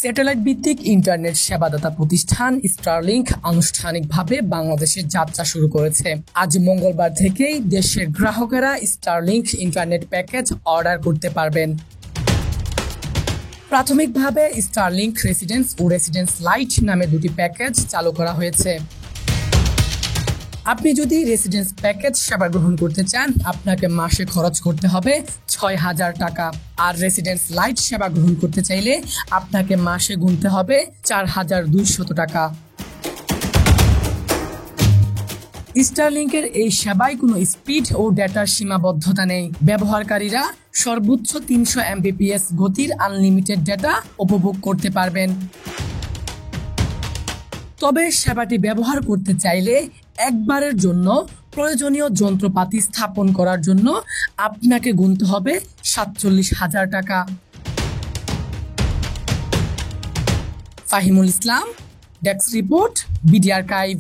Satellite ভিত্তিক internet সেবাদাতা প্রতিষ্ঠান Starlink আনুষ্ঠানিকভাবে বাংলাদেশে যাত্রা শুরু করেছে। আজ মঙ্গলবার থেকেই দেশের গ্রাহকেরা স্টারলিংক ইন্টারনেট প্যাকেজ অর্ডার করতে পারবেন। প্রাথমিকভাবে স্টারলিংক রেসিডেন্স ও রেসিডেন্স লাইট নামে দুটি প্যাকেজ চালু করা হয়েছে। আপনি যদি রেসিডেন্স প্যাকেজ সেবা গ্রহণ করতে চান, আপনাকে মাসে খরচ করতে হবে ৬,০০০ টাকা। আর রেসিডেন্স লাইট সেবা গ্রহণ করতে চাইলে আপনাকে মাসে গুনতে হবে ৪,২০০ টাকা। স্টারলিংকের এই সেবায় কোনো স্পিড ও ডেটার সীমাবদ্ধতা নেই। ব্যবহারকারীরা সর্বোচ্চ ৩০০ Mbps গতির আনলিমিটেড ডেটা উপভোগ করতে পারবেন। তবে সেবাটি ব্যবহার করতে চাইলে একবারের জন্য প্রয়োজনীয় যন্ত্রপাতি স্থাপন করার জন্য আপনাকে গুনতে হবে ৪৭,০০০ টাকা। ফাহিমুল ইসলাম, ডেস্ক রিপোর্ট, বিডি আর্কাইভ।